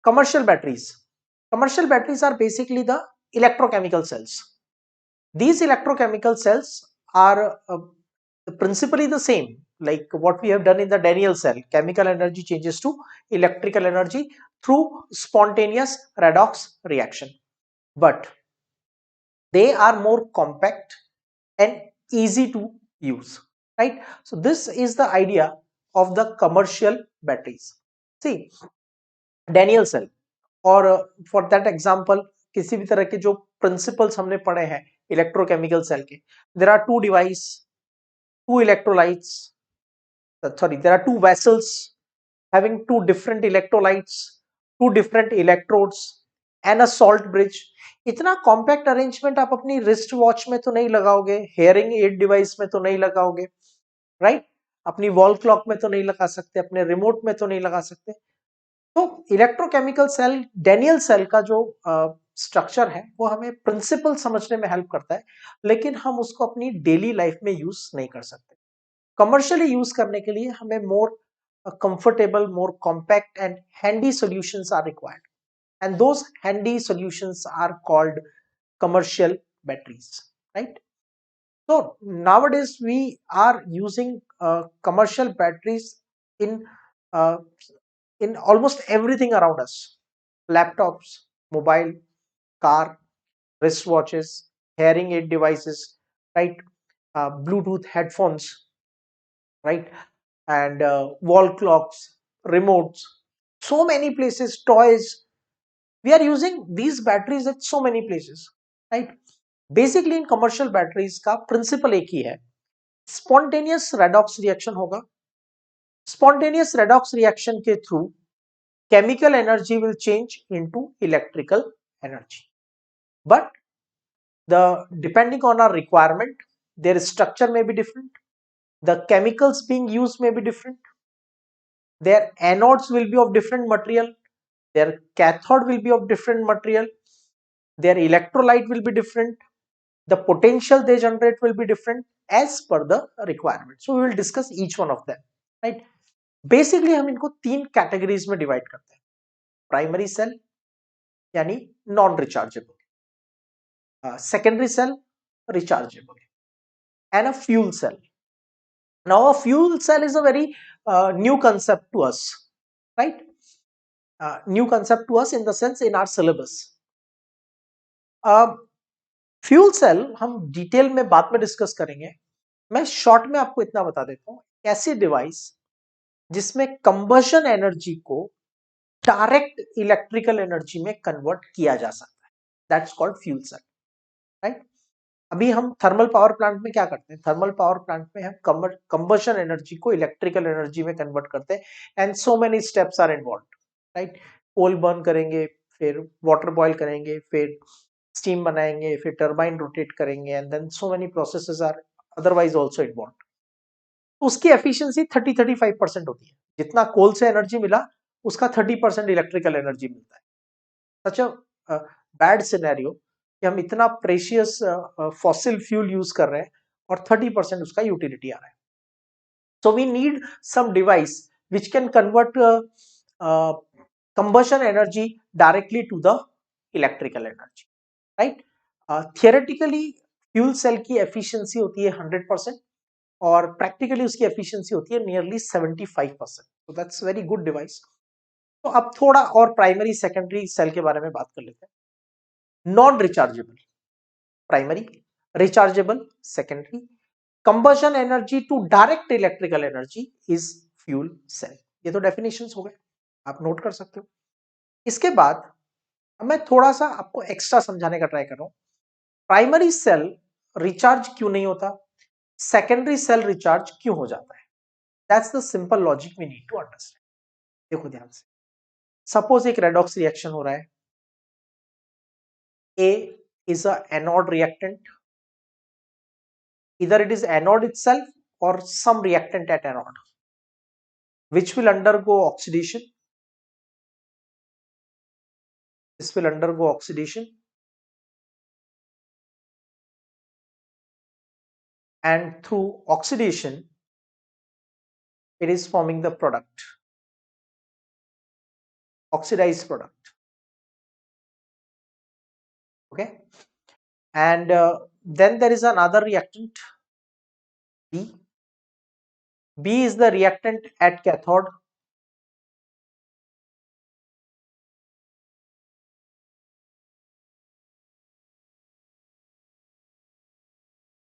Commercial batteries. Commercial batteries are basically the electrochemical cells. These electrochemical cells are principally the same like what we have done in the Daniell cell. Chemical energy changes to electrical energy through spontaneous redox reaction, but they are more compact and easy to use, right? So this is the idea of the commercial batteries. See, Daniell cell और for that example किसी भी तरह के जो principles हमने पढ़े हैं electrochemical cell के, there are two device, two electrolytes, sorry, there are two vessels having two different electrolytes, two different electrodes and a salt bridge. इतना कॉम्पैक्ट अरेंजमेंट आप अपनी रिस्ट वॉच में तो नहीं लगाओगे, हेयरिंग एड डिवाइस में तो नहीं लगाओगे, राइट? अपनी वॉल क्लॉक में तो नहीं लगा सकते, अपने रिमोट में तो नहीं लगा सकते। तो इलेक्ट्रोकेमिकल सेल, डेनियल सेल का जो स्ट्रक्चर है वो हमें प्रिंसिपल समझने में हेल्प करता है, लेकिन हम उसको अपनी डेली लाइफ में यूज नहीं कर सकते। कमर्शियली यूज करने के लिए हमें मोर comfortable, more compact and handy solutions are required, and those handy solutions are called commercial batteries, right? So nowadays we are using commercial batteries in uh, in almost everything around us: laptops, mobile, car, wristwatches, hearing aid devices, right? Bluetooth headphones, right? And wall clocks, remotes, so many places, toys. We are using these batteries at so many places, right? Basically in commercial batteries का principle एक ही है, spontaneous redox reaction होगा। Spontaneous redox reaction के through chemical energy will change into electrical energy, but the depending on our requirement, their structure may be different, the chemicals being used may be different, their anodes will be of different material, their cathode will be of different material, their electrolyte will be different, the potential they generate will be different as per the requirement. So we will discuss each one of them, right? Basically हम इनको तीन categories में divide करते हैं: primary cell यानी non rechargeable, secondary cell rechargeable, and a fuel cell. Now a fuel cell is a very new concept to us, right? New concept to us in the sense in our syllabus. Fuel cell हम detail में बाद में discuss करेंगे। मैं short में आपको इतना बता देता हूँ, ऐसी डिवाइस जिसमें कंबशन एनर्जी को डायरेक्ट इलेक्ट्रिकल एनर्जी में कन्वर्ट किया जा सकता है, that's called fuel cell, right? अभी हम थर्मल पावर प्लांट में क्या करते हैं? थर्मल पावर प्लांट में हम कंबशन एनर्जी को इलेक्ट्रिकल एनर्जी में कन्वर्ट करते हैं, and so many steps are involve, right? Coal burn करेंगे, फिर वाटर बॉयल करेंगे, फिर स्टीम बनाएंगे, फिर टरबाइन रोटेट करेंगे, and then so many processes are otherwise also involve. उसकी एफिशिएंसी 30-35% होती है। जितना कोल से एनर्जी मिला उसका 30% इलेक्ट्रिकल एनर्जी मिलता है। सच अ बैड सिनेरियो कि हम इतना प्रेशियस फॉसिल फ्यूल यूज कर रहे हैं और 30% उसका यूटिलिटी आ रहा है। So we need some device which can convert combustion energy directly to the electrical energy, right? Theoretically fuel cell की एफिशिएंसी होती है 100% और प्रैक्टिकली उसकी एफिशिएंसी होती है नियरली 75%। तो दैट्स वेरी गुड डिवाइस। तो अब थोड़ा और प्राइमरी सेकेंडरी सेल के बारे में बात कर लेते हैं। Non rechargeable primary, rechargeable secondary, combustion energy to direct electrical energy is fuel cell. ये तो डेफिनेशंस हो गए, आप नोट कर सकते हो। इसके बाद मैं थोड़ा सा आपको एक्स्ट्रा समझाने का ट्राई कर रहा हूं। प्राइमरी सेल रिचार्ज क्यों नहीं होता, सेकेंडरी सेल रिचार्ज क्यों हो जाता है? That's the simple logic we need to understand. देखो ध्यान से, सपोज एक रेडॉक्स रिएक्शन हो रहा है, A is a anode reactant, either it is anode itself or some reactant at anode which will undergo oxidation. This will undergo oxidation, and through oxidation it is forming the product. oxidized product. Okay, and then there is another reactant B. B is the reactant at cathode.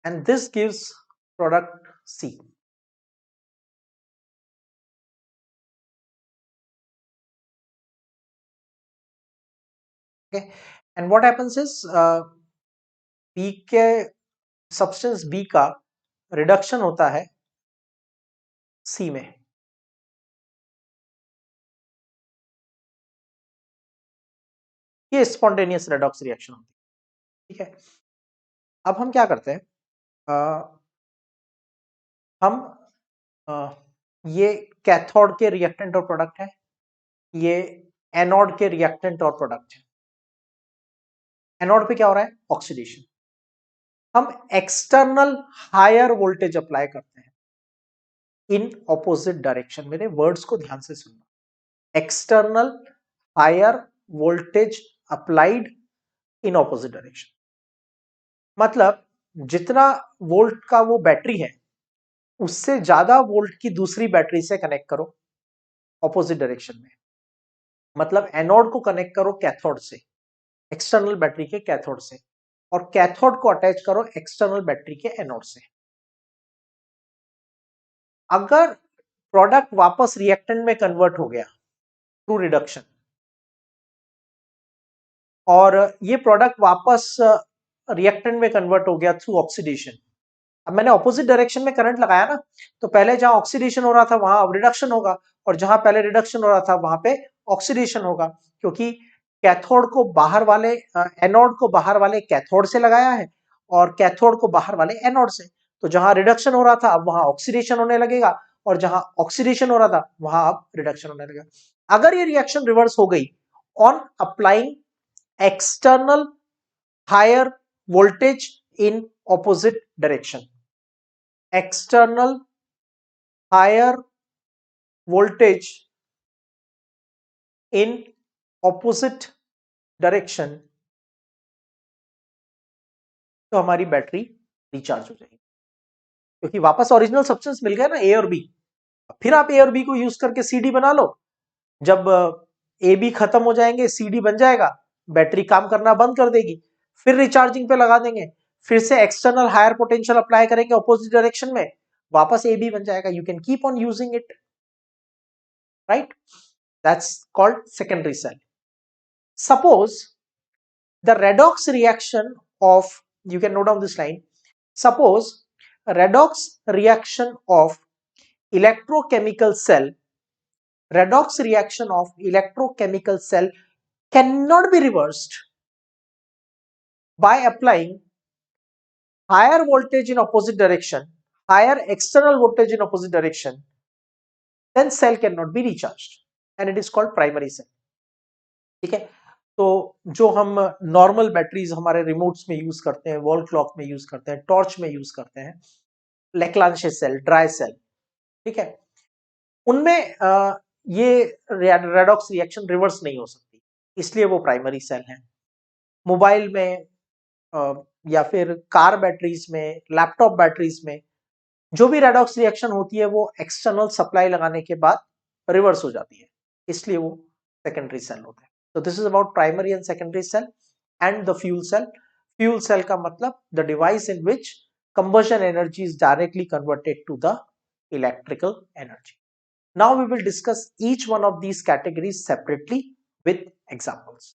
And this gives product C. Okay, and what happens is B के substance B का reduction होता है C में. ये spontaneous redox reaction होती है. ठीक है, अब हम क्या करते हैं, हम ये कैथोड के रिएक्टेंट और प्रोडक्ट है, ये एनोड के रिएक्टेंट और प्रोडक्ट है. एनोड पे क्या हो रहा है, ऑक्सीडेशन. हम एक्सटर्नल हायर वोल्टेज अप्लाई करते हैं इन ऑपोजिट डायरेक्शन. मेरे वर्ड्स को ध्यान से सुनना. External higher voltage applied in opposite direction. मतलब जितना वोल्ट का वो बैटरी है उससे ज्यादा वोल्ट की दूसरी बैटरी से कनेक्ट करो ऑपोजिट डायरेक्शन में. मतलब एनोड को कनेक्ट करो कैथोड से, एक्सटर्नल बैटरी के कैथोड से, और कैथोड को अटैच करो एक्सटर्नल बैटरी के एनोड से. अगर प्रोडक्ट वापस रिएक्टेंट में कन्वर्ट हो गया थ्रू रिडक्शन और ये प्रोडक्ट वापस रिएक्टेंट में कन्वर्ट हो गया थ्रू ऑक्सीडेशन. अब मैंने ऑपोजिट डायरेक्शन में करंट लगाया ना, तो पहले जहां ऑक्सीडेशन हो रहा था वहां अब रिडक्शन होगा, और जहां पहले रिडक्शन हो रहा था वहां पे ऑक्सीडेशन होगा, क्योंकि कैथोड को बाहर वाले एनोड को बाहर वाले कैथोड से लगाया है और कैथोड को बाहर वाले एनोड से. तो जहां रिडक्शन हो रहा था अब वहां ऑक्सीडेशन होने लगेगा, और जहां ऑक्सीडेशन हो रहा था वहां अब रिडक्शन होने लगेगा. अगर ये रिएक्शन रिवर्स हो गई on applying external higher voltage in opposite direction, external higher voltage in opposite direction, तो हमारी बैटरी रिचार्ज हो जाएगी, क्योंकि वापस ओरिजिनल सब्सटेंस मिल गया ना ए और बी. फिर आप ए और बी को यूज करके सी डी बना लो. जब ए बी खत्म हो जाएंगे सी डी बन जाएगा, बैटरी काम करना बंद कर देगी, फिर रिचार्जिंग पे लगा देंगे, फिर से एक्सटर्नल हायर पोटेंशियल अप्लाई करेंगे ऑपोजिट डायरेक्शन में, वापस ए बी बन जाएगा. You can keep on using it, right. That's called secondary cell. Suppose the redox reaction of, you can note down this line, suppose redox reaction of electrochemical cell, redox reaction of electrochemical cell cannot be reversed by applying higher voltage in opposite direction, higher external voltage in opposite direction, then cell cannot be recharged and it is called primary cell. ठीक है, तो जो हम normal batteries हमारे remotes में use करते हैं, wall clock में यूज करते हैं, टॉर्च में यूज करते हैं, लेक्लांशे सेल, ड्राई सेल, ठीक है, उनमें ये रेडॉक्स रिएक्शन रिवर्स नहीं हो सकती, इसलिए वो प्राइमरी सेल है. मोबाइल में या फिर कार बैटरीज में, लैपटॉप बैटरीज में जो भी रेडॉक्स रिएक्शन होती है वो एक्सटर्नल सप्लाई लगाने के बाद रिवर्स हो जाती है, इसलिए वो सेकेंडरी सेल होता है. So this is about primary and secondary cell and the fuel cell. Fuel cell का मतलब the device in which combustion energy is directly converted to the electrical energy. Now we will discuss each one of these categories separately with examples.